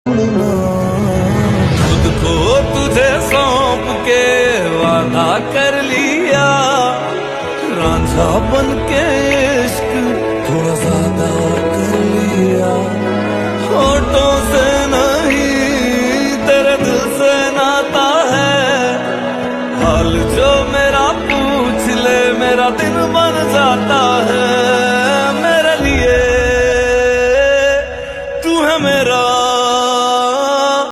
खुद को तुझे सौंप के वादा कर लिया, रांझा बन के इश्क थोड़ा ज्यादा कर लिया। होठों से नहीं तेरे दिल से नाता है, हाल जो मेरा पूछ ले मेरा दिन बन जाता है।